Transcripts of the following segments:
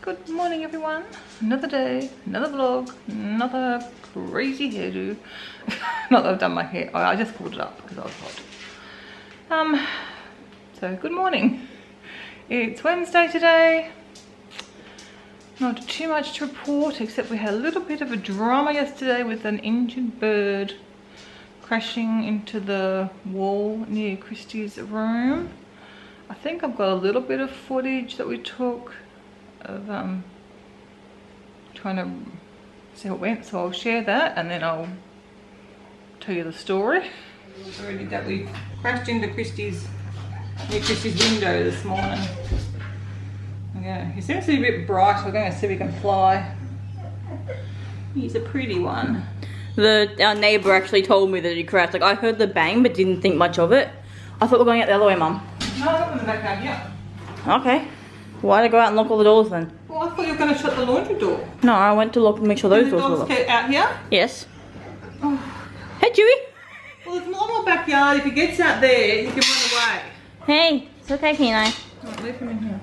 Good morning everyone, another day, another vlog, another crazy hairdo. Not that I've done my hair, I just pulled it up because I was hot. So good morning. It's Wednesday today. Not too much to report except we had a little bit of a drama yesterday with an injured bird crashing into the wall near Christy's room. I think I've got a little bit of footage that we took of trying to see how it went, so I'll share that and then I'll tell you the story. Already that we crashed into Christy's window this morning. Yeah, he seems to be a bit bright. We're going to see if he can fly. He's a pretty one. Our neighbour actually told me that he crashed. Like, I heard the bang but didn't think much of it. I thought we were going out the other way, Mum. No, I got in the backyard, yeah. Okay. Why'd I go out and lock all the doors then? Well, I thought you were going to shut the laundry door. No, I went to lock and make sure those doors were locked. The dogs out here? Yes. Oh. Hey, Chewy. Well, there's more in my backyard. If he gets out there, he can run away. Hey, it's okay, Keno. Right, leave him in here.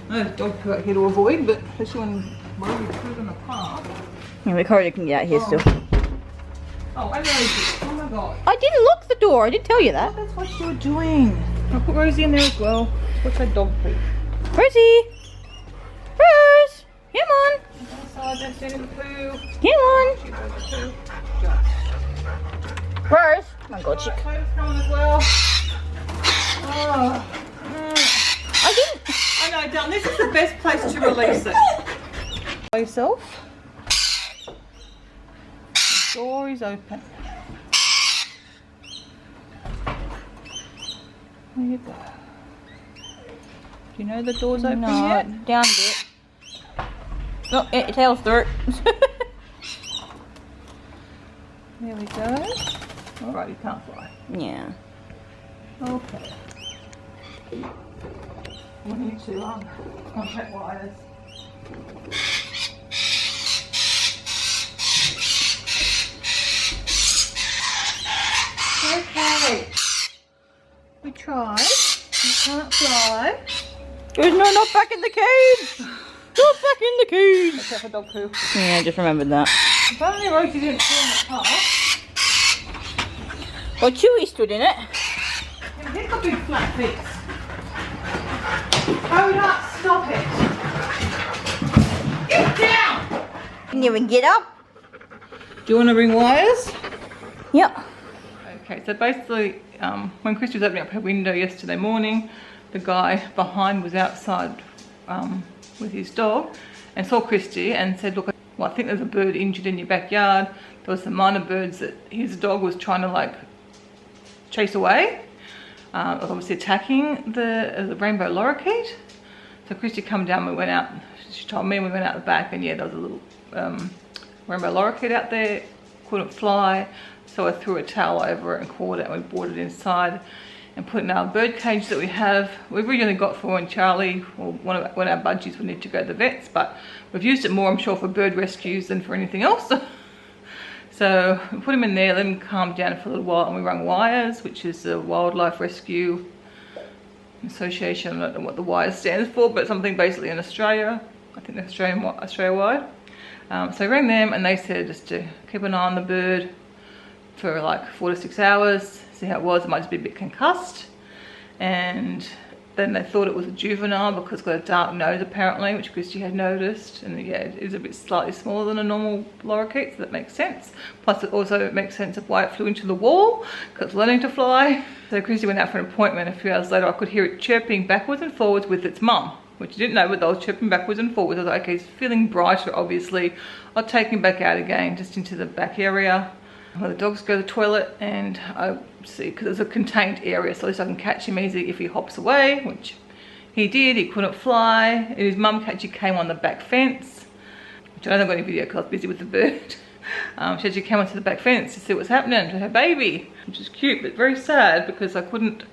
No dog poo out here to avoid, but especially when we put in the park. Yeah, we already can get out here still. Oh, I know you. Oh my god. I didn't lock the door. I did tell you that. Oh, that's what you were doing. I'll put Rosie in there as well. What's that dog poo? Rosie! Rose! Come on! Don't stand in the poo. Come on! She does the poo. Rose! Oh my god, she... Toad's coming as well. Oh. I didn't... I know, darling, this is the best place to release it. By yourself. The door is open. There you go. Do you know the door's open yet? Down a bit. Oh, your tail's through it. There we go. Alright, you can't fly. Yeah. Okay. We need to contact wires. Okay. We tried. You can't fly. No, not back in the cage! Not back in the cage! Except for dog poo. Yeah, I just remembered that. If only Rosie didn't fall in the park. Well, Chewy stood in it. Yeah, he's got big flat feet. Oh, no, stop it. Get down! Didn't even get up. Do you want to bring wires? Yep. Okay, so basically, when Christy was opening up her window yesterday morning, the guy behind was outside with his dog and saw Christy and said, look, well, I think there's a bird injured in your backyard. There was some minor birds that his dog was trying to like chase away. Obviously attacking the rainbow lorikeet. So Christy come down, we went out, she told me, we went out the back and yeah, there was a little rainbow lorikeet out there, couldn't fly. So I threw a towel over it and caught it and we brought it inside and put it in our bird cage that we have. We've originally got for when Charlie or one of our budgies would need to go to the vets, but we've used it more, I'm sure, for bird rescues than for anything else. So we put him in there, let him calm down for a little while, and we rung wires, which is the Wildlife Rescue Association. I don't know what the wires stands for, but something basically in Australia. I think they're Australia-wide. So I rang them and they said just to keep an eye on the bird for like 4 to 6 hours, see how it was. It might just be a bit concussed. And then they thought it was a juvenile because it's got a dark nose apparently, which Christy had noticed. And yeah, it is a bit slightly smaller than a normal lorikeet, so that makes sense. Plus it also makes sense of why it flew into the wall, because it's learning to fly. So Christy went out for an appointment. A few hours later I could hear it chirping backwards and forwards with its mum, which I didn't know, but they was chirping backwards and forwards. I was like, okay, he's feeling brighter obviously. I'll take him back out again, just into the back area where the dogs go to the toilet, and I see, because it's a contained area, so at least I can catch him easy if he hops away, which he did. He couldn't fly, and his mum actually came on the back fence, which I don't got any video because I was busy with the bird. She actually came onto the back fence to see what's happening to her baby, which is cute but very sad because I couldn't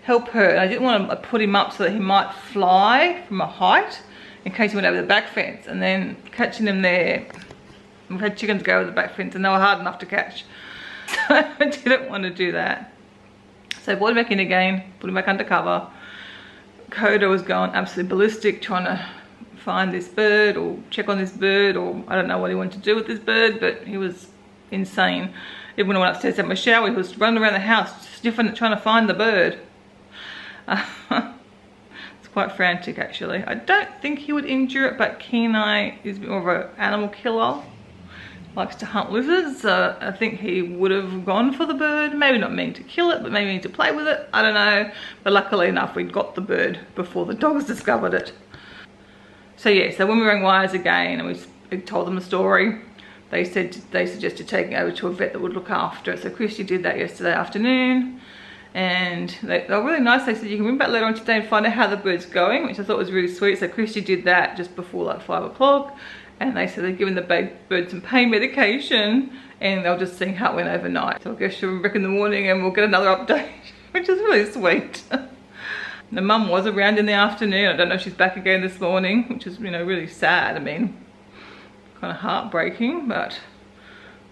help her, and I didn't want to put him up so that he might fly from a height in case he went over the back fence, and then catching him there. We've had chickens go over the back fence and they were hard enough to catch. So I didn't want to do that. So I brought him back in again, put him back under cover. Coda was going absolutely ballistic trying to find this bird or check on this bird, or I don't know what he wanted to do with this bird, but he was insane. Even when I went upstairs to have my shower, he was running around the house sniffing it, trying to find the bird. It's quite frantic actually. I don't think he would injure it, but Kenai is more of an animal killer. Likes to hunt lizards, so I think he would have gone for the bird. Maybe not meaning to kill it, but maybe meaning to play with it. I don't know. But luckily enough, we got the bird before the dogs discovered it. So yeah, so when we rang Wires again and we told them the story, they suggested taking it over to a vet that would look after it. So Christy did that yesterday afternoon, and they were really nice. They said you can ring back later on today and find out how the bird's going, which I thought was really sweet. So Christy did that just before like 5 o'clock. And they said they're giving the bird some pain medication and they'll just see how it went overnight. So I guess she'll be back in the morning and we'll get another update, which is really sweet. The mum was around in the afternoon. I don't know if she's back again this morning, which is, you know, really sad. I mean, kind of heartbreaking, but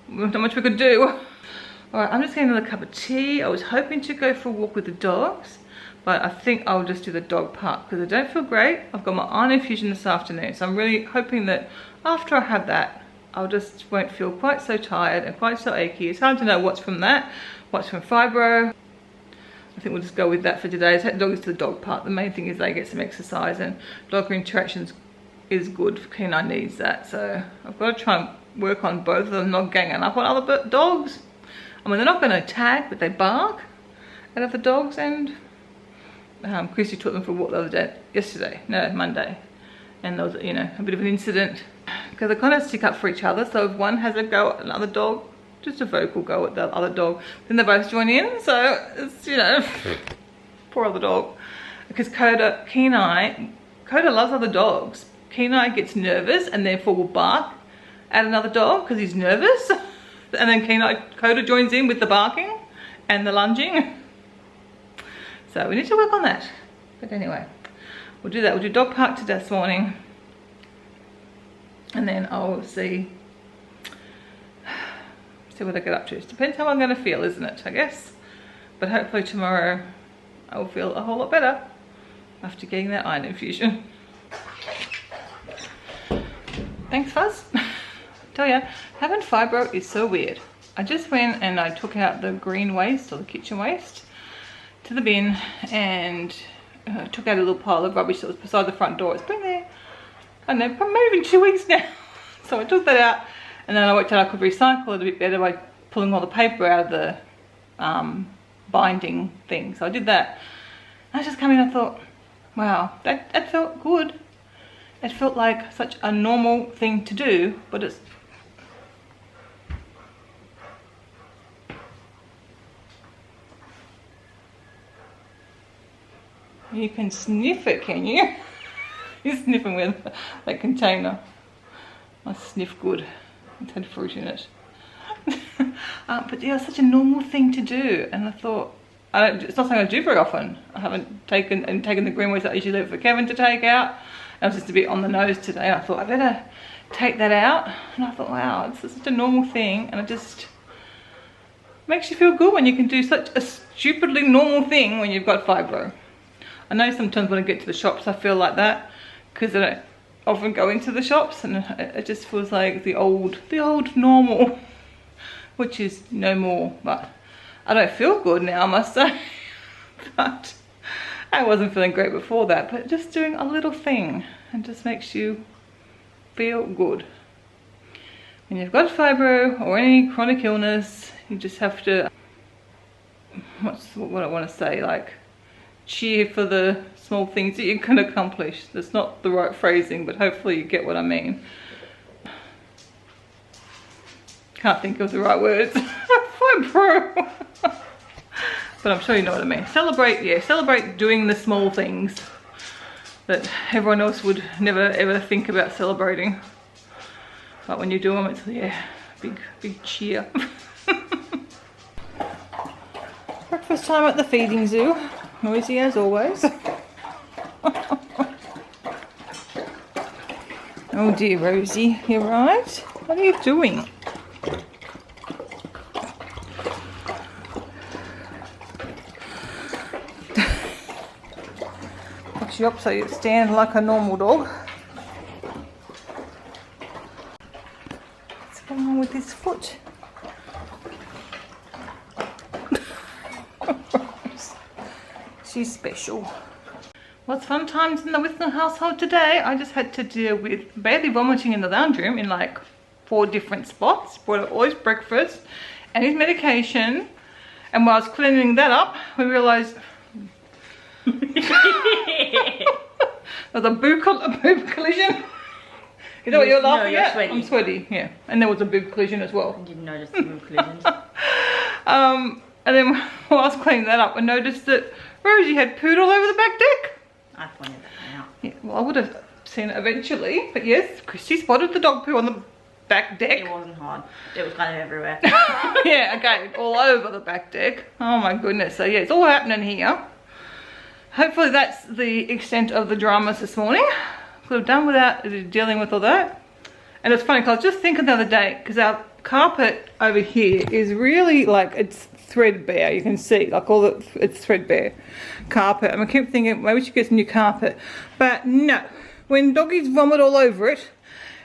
not much we could do. All right, I'm just getting another cup of tea. I was hoping to go for a walk with the dogs, but I think I'll just do the dog park because I don't feel great. I've got my iron infusion this afternoon, so I'm really hoping that after I have that, I just won't feel quite so tired and quite so achy. It's hard to know what's from that, what's from fibro. I think we'll just go with that for today. Take the dogs to the dog park. The main thing is they get some exercise, and dog interactions is good. Kenai needs that, so I've got to try and work on both of them, not ganging up on other dogs. I mean, they're not going to attack, but they bark at other dogs, and Christy took them for a walk the other day, Monday, and there was, you know, a bit of an incident because they kind of stick up for each other. So if one has a go at another dog, just a vocal go at the other dog, then they both join in. So it's, you know, poor other dog. Because Kenai loves other dogs. Kenai gets nervous and therefore will bark at another dog because he's nervous, and then Coda joins in with the barking and the lunging. So we need to work on that. But anyway, we'll do that. We'll do dog park today this morning. And then I'll see what I get up to. It depends how I'm going to feel, isn't it, I guess. But hopefully tomorrow I'll feel a whole lot better after getting that iron infusion. Thanks, Fuzz. Tell ya, having fibro is so weird. I just went and I took out the green waste or the kitchen waste to the bin and took out a little pile of rubbish that was beside the front door. It's been there, I don't know, probably maybe 2 weeks now. So I took that out, and then I worked out I could recycle it a bit better by pulling all the paper out of the binding thing. So I did that. I just came in and I thought, wow, that felt good. It felt like such a normal thing to do, but it's you can sniff it, can you? You're sniffing with that container. I sniff good. It's had fruit in it. But yeah, it's such a normal thing to do, and I thought, it's not something I do very often. I haven't taken the green waste that I usually leave for Kevin to take out. I was just a bit on the nose today. I thought I better take that out, and I thought, wow, it's such a normal thing, and it just makes you feel good when you can do such a stupidly normal thing when you've got fibro. I know sometimes when I get to the shops I feel like that because I don't often go into the shops, and it just feels like the old normal, which is no more. But I don't feel good now, I must say. But I wasn't feeling great before that, but just doing a little thing and just makes you feel good. When you've got fibro or any chronic illness, you just have to, what I want to say, like, cheer for the small things that you can accomplish. That's not the right phrasing, but hopefully you get what I mean. Can't think of the right words. Fibro. But I'm sure you know what I mean. Celebrate doing the small things that everyone else would never ever think about celebrating. But when you do them, it's, yeah, big cheer. Breakfast time at the feeding zoo. Noisy as always. Oh dear, Rosie, you're right. What are you doing? Push you up so you stand like a normal dog. going on with his foot? She's special. What's fun times in the Whitnell household today? I just had to deal with Bailey vomiting in the lounge room in like 4 different spots. Brought up all his breakfast and his medication. And while I was cleaning that up, we realised there was a boob collision. Is that what you're laughing at? Sweaty. I'm sweaty, yeah. And there was a boob collision as well. I didn't notice the boob collisions. And then while I was cleaning that up, I noticed that Rosie had pooed all over the back deck. I pointed that out. Yeah, well, I would have seen it eventually, but yes, Christy spotted the dog poo on the back deck. It wasn't hard. It was kind of everywhere. Yeah, okay, all over the back deck. Oh my goodness. So yeah, it's all happening here. Hopefully that's the extent of the dramas this morning. Could have done without dealing with all that. And it's funny because I was just thinking the other day, because our carpet over here is really like, it's threadbare. You can see like all the, it's threadbare carpet. And I keep thinking maybe we should get some new carpet. But no, when doggies vomit all over it,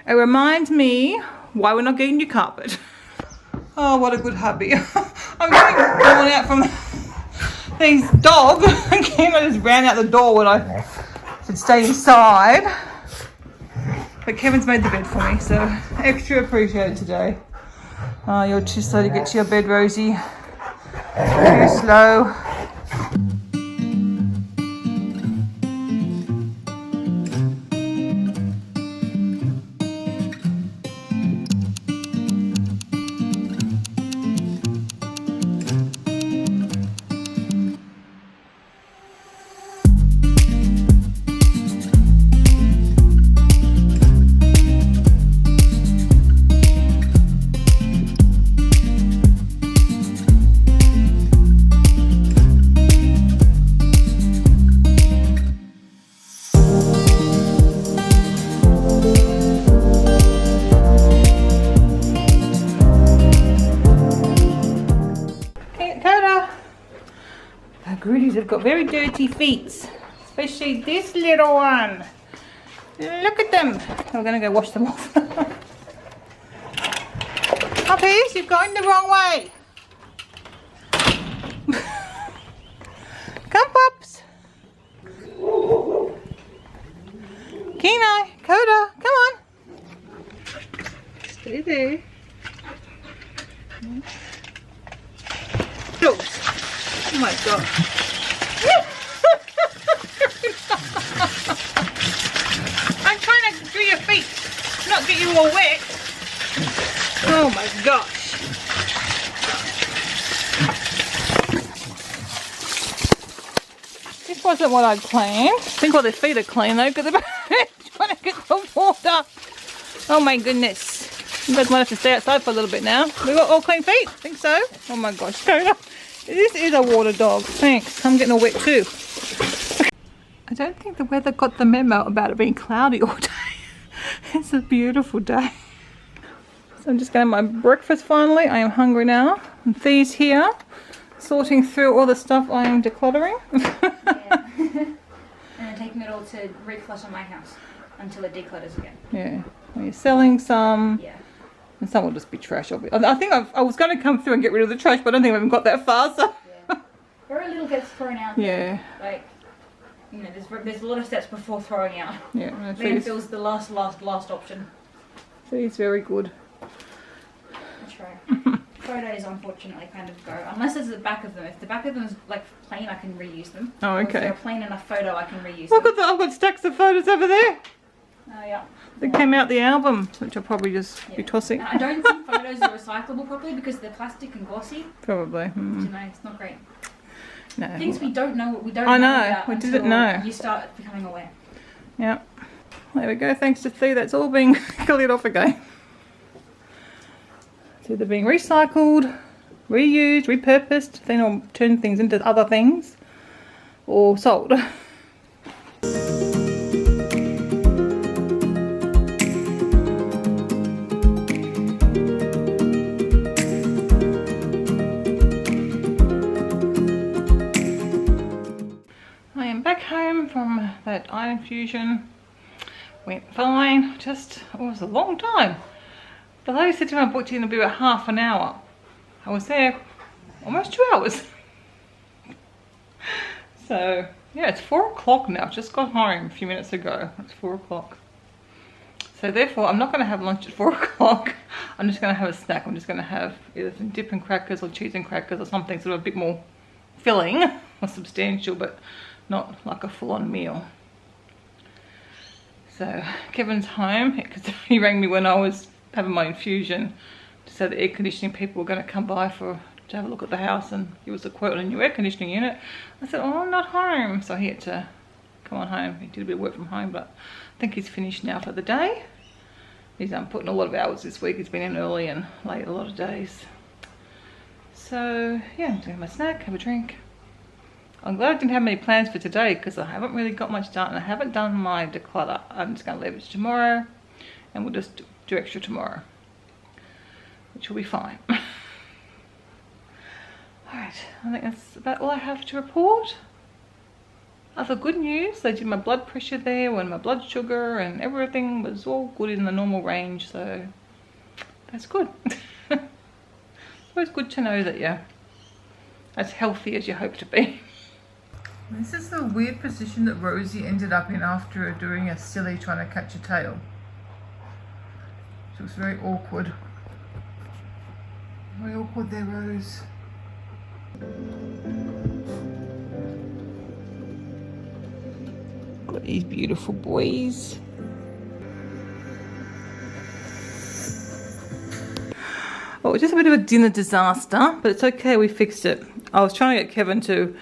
it reminds me why we're not getting new carpet. Oh, what a good hubby. I'm getting worn out from these dogs. Again, I just ran out the door when I should stay inside. But Kevin's made the bed for me, so extra appreciated today. Oh, you're too slow to get to your bed, Rosie. Too slow. Groodles have got very dirty feet, especially this little one. Look at them. We're going to go wash them off. Puppies, you're going the wrong way. Come, pups. Kenai, Coda, come on. Stay there. Close. Oh my god. I'm trying to do your feet, not get you all wet. Oh my gosh. This wasn't what I'd planned. I think all their feet are clean though, because they're trying to get the water. Oh my goodness. You guys might have to stay outside for a little bit now. We got all clean feet? Think so? Oh my gosh. This is a water dog. Thanks. I'm getting all wet too. I don't think the weather got the memo about it being cloudy all day. It's a beautiful day. So I'm just getting my breakfast finally. I am hungry now. And Thea's here, sorting through all the stuff I am decluttering. Yeah. And then taking it all to reclutter my house until it declutters again. Yeah. Well, you're selling some. Yeah. And some will just be trash. I think I was going to come through and get rid of the trash, but I don't think I haven't got that far. So. Yeah. Very little gets thrown out. Yeah. Like, you know, there's a lot of steps before throwing out. Yeah. Landfill's the last option. He's very good. I try. Photos unfortunately kind of go, unless it's the back of them. If the back of them is like plain, I can reuse them. Oh, okay. Or if they're a plain enough photo, I can reuse Look them. at that! I've got stacks of photos over there. Oh yeah. They came out the album, which I'll probably just be tossing. I don't think photos are recyclable properly because they're plastic and glossy. Probably. You know, it's not great. No. Things we don't know, we don't I know know. about We until didn't know. you start becoming aware. Yeah. There we go. Thanks to Thea, that's all being cleared off again. It's either being recycled, reused, repurposed, then I'll turn things into other things, or sold. I am back home from that eye infusion. Went fine. Just, it was a long time. The lady said to me I booked in to be about half an hour. I was there almost 2 hours. So yeah, it's 4 o'clock now. Just got home a few minutes ago. It's 4 o'clock. So therefore I'm not going to have lunch at 4 o'clock. I'm just going to have a snack. I'm just going to have either some dip and crackers or cheese and crackers or something sort of a bit more filling or substantial, but not like a full-on meal. So Kevin's home because he rang me when I was having my infusion to say the air conditioning people were going to come by to have a look at the house and give us a quote on a new air conditioning unit. I said, oh, I'm not home. So he had to come on home. He did a bit of work from home, but I think he's finished now for the day. He's putting a lot of hours this week. He's been in early and late a lot of days. So yeah, I'm going to have my snack, have a drink. I'm glad I didn't have many plans for today because I haven't really got much done. I haven't done my declutter. I'm just going to leave it to tomorrow and we'll just do extra tomorrow, which will be fine. Alright, I think that's about all I have to report. Other good news, they did my blood pressure there and my blood sugar and everything was all good in the normal range, so that's good. It's always good to know that you're as healthy as you hope to be. This is the weird position that Rosie ended up in after doing a silly trying to catch a tail. It was very awkward. Very awkward there, Rose. Got these beautiful boys. Oh, it was just a bit of a dinner disaster, but it's okay, we fixed it. I was trying to get Kevin to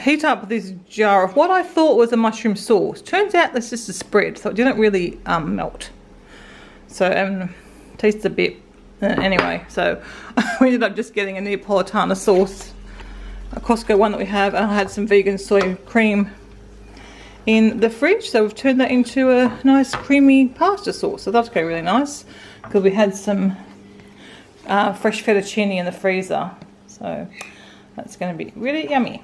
heat up this jar of what I thought was a mushroom sauce. Turns out that's just a spread, so it didn't really melt. So tastes a bit anyway. So we ended up just getting a Neapolitana sauce, a Costco one that we have, and I had some vegan soy cream in the fridge, so we've turned that into a nice creamy pasta sauce. So that's going really nice because we had some fresh fettuccine in the freezer, so that's going to be really yummy.